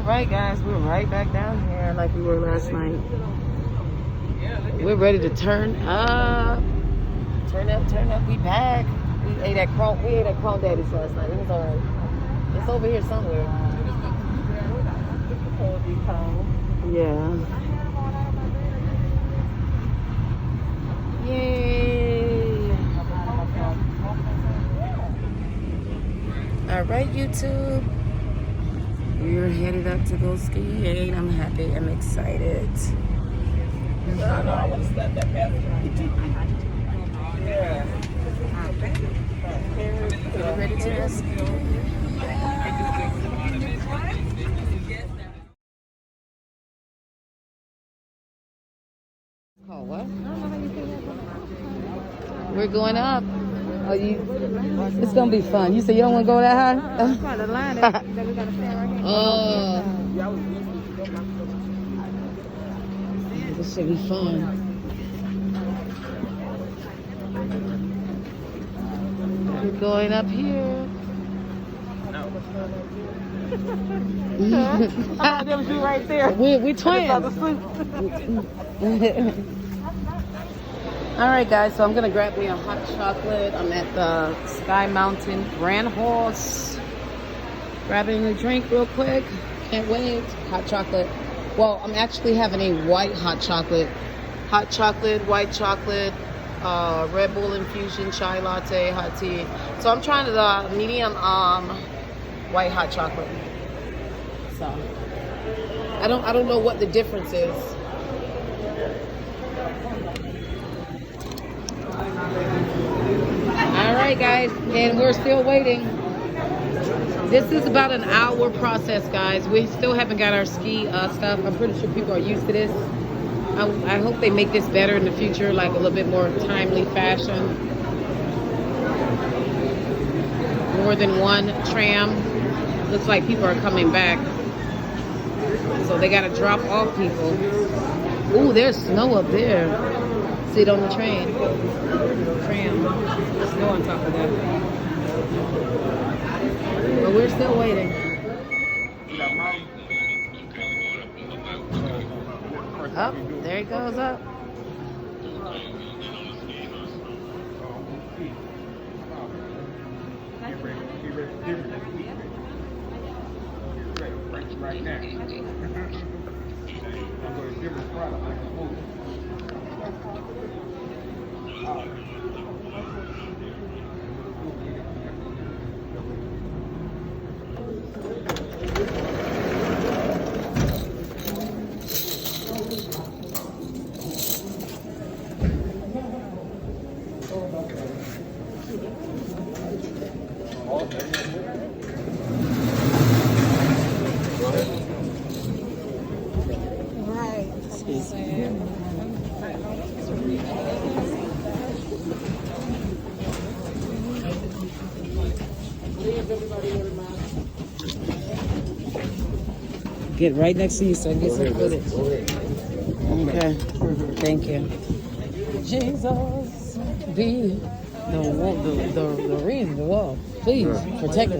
Alright guys, we're right back down here like we were last night. We're ready to turn up. Turn up, we back. We ate at Crawl Daddy's last night. It was alright. It's over here somewhere. Yeah. Yay. Alright, YouTube. We're headed up to go skiing. I'm happy. I'm excited. No, I want to slap that passenger. Yeah. We're ready to go skiing. Oh, what? We're going up. Oh, it's gonna be fun. You said you don't want to go that high? That's part of the line that we gotta stand right here. Oh. This should be fun. We're going up here. That was you right there. We're twins. All right, guys. So I'm gonna grab me a hot chocolate. I'm at the Sky Mountain Grand Horse. Grabbing a drink real quick. Can't wait. Hot chocolate. Well, I'm actually having a white hot chocolate. Hot chocolate, white chocolate, Red Bull infusion, chai latte, hot tea. So I'm trying the medium white hot chocolate. So I don't know what the difference is. All right, guys, and we're still waiting. This is about an hour process, guys. We still haven't got our ski stuff. I'm pretty sure people are used to this. I hope they make this better in the future, like a little bit more timely fashion. More than one tram. Looks like people are coming back. So they got to drop off people. Ooh, there's snow up there. See it on the train. Tram. There's snow on top of that. But we're still waiting. Up, there it goes up. Right now. Get right next to you so I can get some footage. Okay, thank you. Jesus, be the reason, the wall. Please protect her.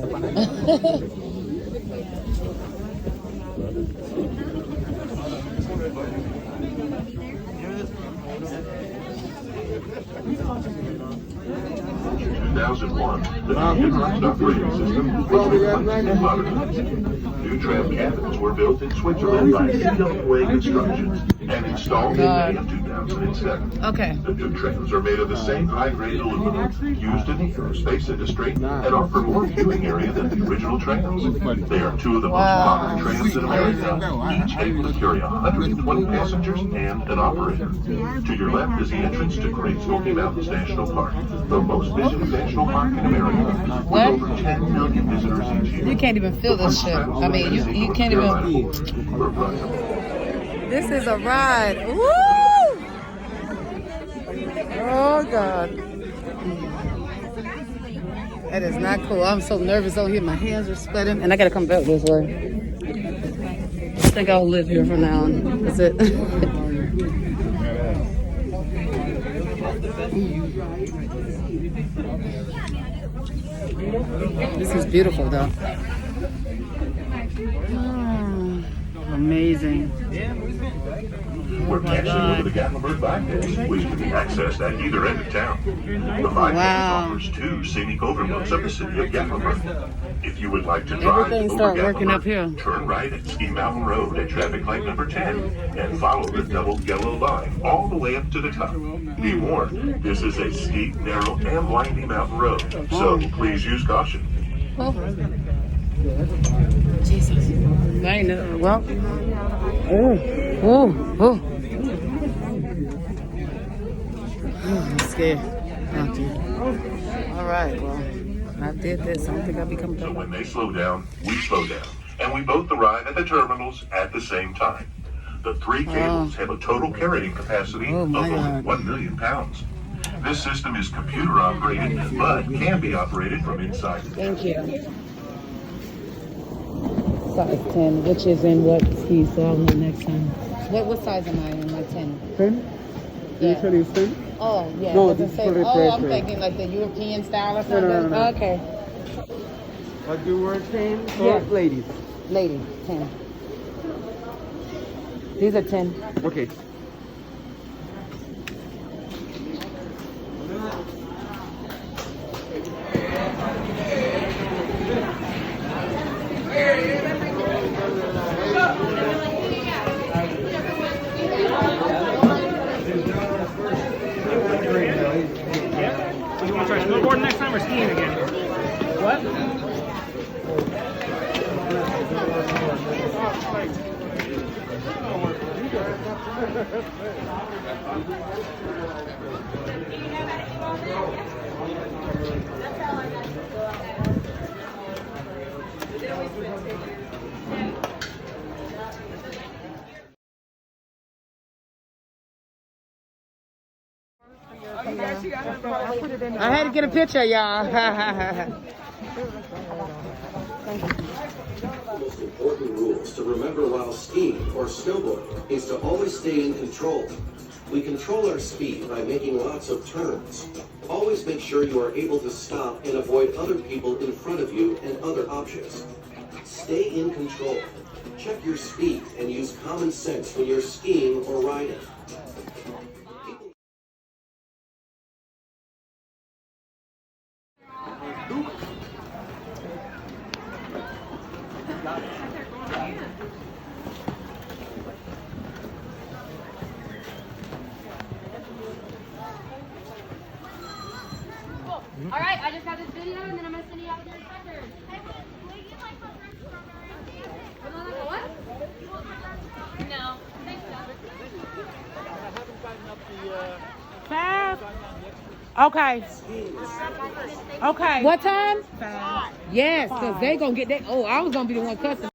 In 2001, the Hindenburg operating system was replaced and modernized. New tram cabins were built in Switzerland by Tramway Constructions and installed in May of 2007. Okay. The new trams are made of the same high-grade aluminum used in the aerospace industry and offer more viewing area than the original trams. They are two of the most modern trams in America, each able to carry 120 passengers and an operator. To your left is the entrance to Great Smoky Mountains National Park, the most visited national park in America, with over 10 million visitors each year. You can't even feel this shit. I mean, you can't even. This is a ride. Woo! Oh, God. That is not cool. I'm so nervous over here. My hands are sweating. And I got to come back this way. I think I'll live here from now on. That's it. This is beautiful, though. Amazing. We're canceling over the Gatlinburg bypass, which can be accessed at either end of town. The bypass offers two scenic overlooks of the city of Gatlinburg. If you would like to drive Everything over start working up Gatlinburg, here. turn right at Ski Mountain Road at traffic light number 10 and follow the double yellow line all the way up to the top. Be warned, this is a steep, narrow, and windy mountain road, so please use caution. Oh. Jesus. I ain't know. Well. Oh. I'm scared. All right, well, I did this. I don't think I'll be coming So back. when they slow down, we slow down, and we both arrive at the terminals at the same time. The three cables have a total carrying capacity of my over God. 1 million pounds. This system is computer operated, but can be operated from inside. Thank you. Size 10, which is in what ski, so I'll know next time. What size am I in? Like 10? 10? Yeah. Usually it's 10? Oh, yeah. No, it doesn't this say. is for Oh, I'm refresher. thinking like the European style or No, something. no, no. Okay. What you were saying? So Yeah. ladies. Lady, 10. These are 10. Okay. You want to try snowboarding next time or skiing again? What? I had to get a picture, y'all. The most important rules to remember while skiing or snowboarding is to always stay in control. We control our speed by making lots of turns. Always make sure you are able to stop and avoid other people in front of you and other objects. Stay in control. Check your speed and use common sense when you're skiing or riding. All right, I just got this video and then I'm gonna send you out with your instructors. Hey, will you get my preference strawberry? What? No. Thanks, Fast. Okay. Okay. What time? Yes, because they going to get that. Oh, I was going to be the one cussing.